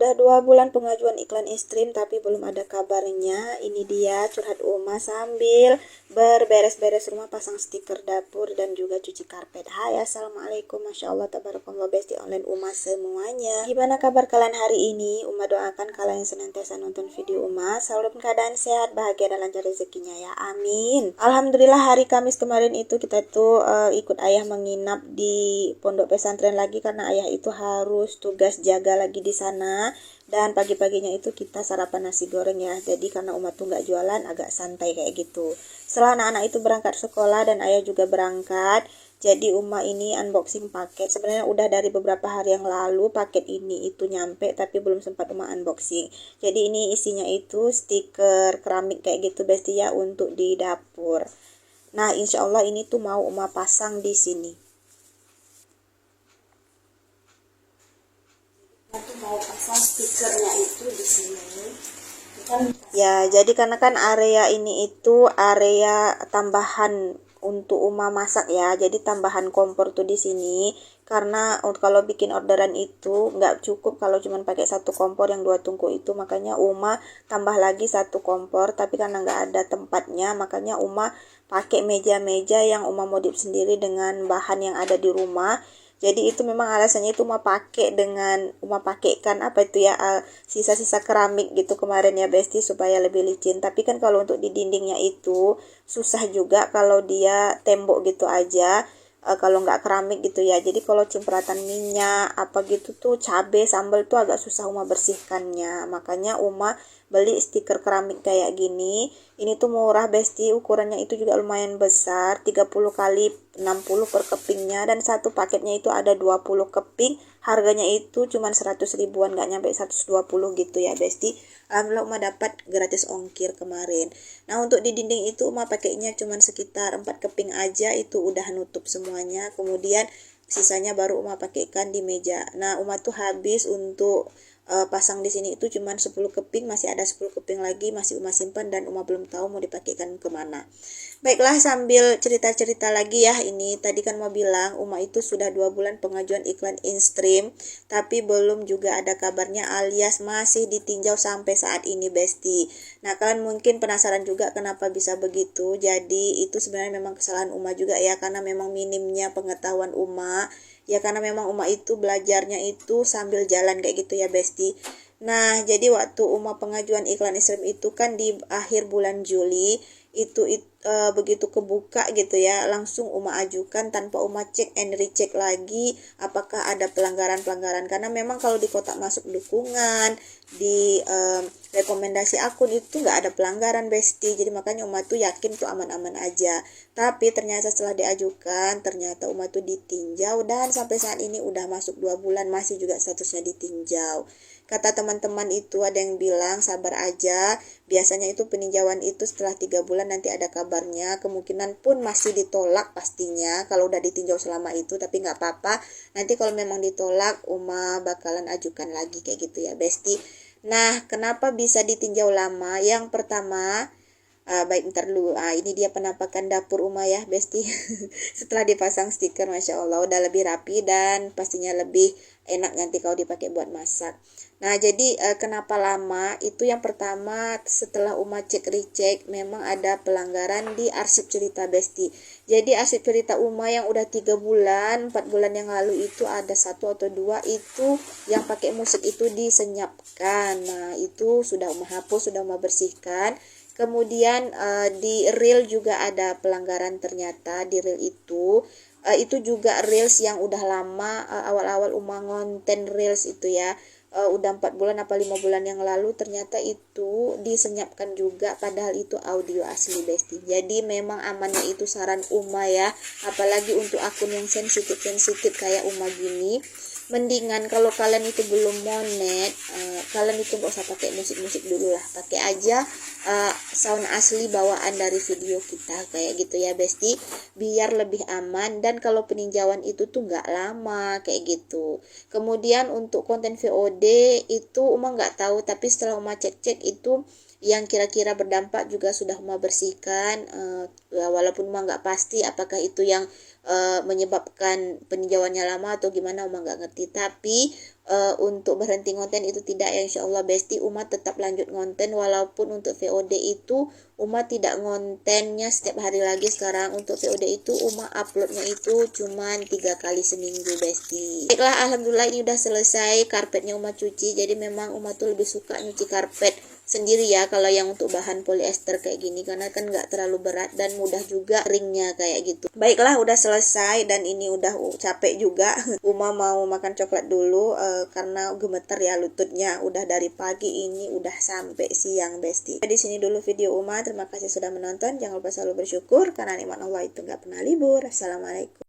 Sudah 2 bulan pengajuan iklan e-stream tapi belum ada kabarnya. Ini dia curhat Uma sambil berberes-beres rumah, pasang stiker dapur dan juga cuci karpet. Hai, assalamualaikum, masya Allah, tabarakallah, besti online Uma semuanya. Gimana kabar kalian hari ini? Uma doakan kalian senantiasa nonton video Uma selalu dalam keadaan sehat, bahagia dan lancar rezekinya ya, amin. Alhamdulillah hari Kamis kemarin itu kita tuh ikut ayah menginap di pondok pesantren lagi karena ayah itu harus tugas jaga lagi di sana. Dan pagi-paginya itu kita sarapan nasi goreng ya. Jadi karena umat tuh nggak jualan, agak santai kayak gitu. Setelah anak-anak itu berangkat sekolah dan ayah juga berangkat, jadi Uma ini unboxing paket. Sebenarnya udah dari beberapa hari yang lalu paket ini itu nyampe, tapi belum sempat Uma unboxing. Jadi ini isinya itu stiker keramik kayak gitu besti ya, untuk di dapur. Nah, insya Allah ini tuh mau Uma pasang di sini. Aku mau pasang stikernya itu di sini. Ya, jadi karena kan area ini itu area tambahan untuk Uma masak ya. Jadi tambahan kompor tuh di sini. Karena kalau bikin orderan itu nggak cukup kalau cuma pakai satu kompor yang 2 tungku itu, makanya Uma tambah lagi satu kompor. Tapi karena nggak ada tempatnya, makanya Uma pakai meja-meja yang Uma modif sendiri dengan bahan yang ada di rumah. Jadi itu memang alasannya itu Uma pakaikan apa itu ya, sisa-sisa keramik gitu kemarin ya besti, supaya lebih licin. Tapi kan kalau untuk di dindingnya itu susah juga kalau dia tembok gitu aja, kalau nggak keramik gitu ya. Jadi kalau cipratan minyak apa gitu tuh, cabai sambal tuh agak susah Uma bersihkannya. Makanya Uma beli stiker keramik kayak gini. Ini tuh murah besti, ukurannya itu juga lumayan besar, 30 kali 60 per kepingnya, dan satu paketnya itu ada 20 keping. Harganya itu cuman 100 ribuan, nggak nyampe 120 gitu ya besti. Alhamdulillah Uma dapat gratis ongkir kemarin. Nah, untuk di dinding itu Uma pakainya cuman sekitar 4 keping aja, itu udah nutup semuanya. Kemudian sisanya baru Uma pakaikan di meja. Nah, Uma tuh habis untuk pasang di sini itu cuman 10 keping, masih ada 10 keping lagi masih Uma simpan dan Uma belum tahu mau dipakaikan kemana. Baiklah, sambil cerita-cerita lagi ya, ini tadi kan mau bilang Uma itu sudah 2 bulan pengajuan iklan in-stream tapi belum juga ada kabarnya, alias masih ditinjau sampai saat ini besti. Nah, kalian mungkin penasaran juga kenapa bisa begitu. Jadi itu sebenarnya memang kesalahan Uma juga ya, karena memang minimnya pengetahuan Uma. Ya karena memang Uma itu belajarnya itu sambil jalan kayak gitu ya besti. Nah, jadi waktu Uma pengajuan iklan in-stream itu kan di akhir bulan Juli itu begitu kebuka gitu ya, langsung Uma ajukan tanpa Uma cek and recheck lagi apakah ada pelanggaran-pelanggaran. Karena memang kalau di kotak masuk dukungan, di rekomendasi akun itu nggak ada pelanggaran besti. Jadi makanya Uma tuh yakin tuh aman-aman aja. Tapi ternyata setelah diajukan, ternyata Uma tuh ditinjau, dan sampai saat ini udah masuk 2 bulan masih juga statusnya ditinjau. Kata teman-teman itu ada yang bilang sabar aja, biasanya itu peninjauan itu setelah 3 bulan nanti ada kabarnya. Kemungkinan pun masih ditolak pastinya kalau udah ditinjau selama itu, tapi nggak apa-apa, nanti kalau memang ditolak Uma bakalan ajukan lagi kayak gitu ya besti. Nah, kenapa bisa ditinjau lama? Yang pertama, baik ntar dulu, ini dia penampakan dapur Uma ya besti. Setelah dipasang stiker, masya Allah udah lebih rapi dan pastinya lebih enak nanti kalau dipakai buat masak. Nah, jadi kenapa lama? Itu yang pertama, setelah Uma cek recheck memang ada pelanggaran di arsip cerita besti. Jadi arsip cerita Uma yang udah 3 bulan 4 bulan yang lalu itu ada 1 atau 2 itu yang pakai musik itu disenyapkan. Nah, itu sudah Uma hapus, sudah Uma bersihkan. Kemudian di reel juga ada pelanggaran ternyata di reel itu juga reels yang udah lama, awal-awal Uma ngonten reels itu ya, udah 4 bulan apa 5 bulan yang lalu, ternyata itu disenyapkan juga padahal itu audio asli besti. Jadi memang amannya itu saran Uma ya, apalagi untuk akun yang sensitif kayak Uma gini, mendingan kalau kalian itu belum monet, kalian itu gak usah pakai musik-musik dulu lah, pakai aja sound asli bawaan dari video kita kayak gitu ya besti, biar lebih aman. Dan kalau peninjauan itu tuh nggak lama kayak gitu. Kemudian untuk konten VOD itu Uma nggak tahu, tapi setelah Uma cek-cek itu yang kira-kira berdampak juga sudah Uma bersihkan. Ya, walaupun Uma nggak pasti apakah itu yang menyebabkan peninjauannya lama atau gimana, Uma nggak ngerti. Tapi untuk berhenti ngonten itu tidak ya, insya Allah Besti Uma tetap lanjut ngonten. Walaupun untuk VOD itu Uma tidak ngontennya setiap hari lagi. Sekarang untuk VOD itu Uma uploadnya itu cuman 3 kali seminggu Besti. Baiklah, alhamdulillah ini udah selesai. Karpetnya Uma cuci. Jadi memang Uma tuh lebih suka nyuci karpet sendiri ya kalau yang untuk bahan polyester kayak gini, karena kan nggak terlalu berat dan mudah juga keringnya kayak gitu. Baiklah, udah selesai dan ini udah capek juga. Uma mau makan coklat dulu karena gemeter ya lututnya. Udah dari pagi ini udah sampai siang Besti. Di sini dulu video Uma. Terima kasih sudah menonton. Jangan lupa selalu bersyukur karena nikmat Allah itu nggak pernah libur. Assalamualaikum.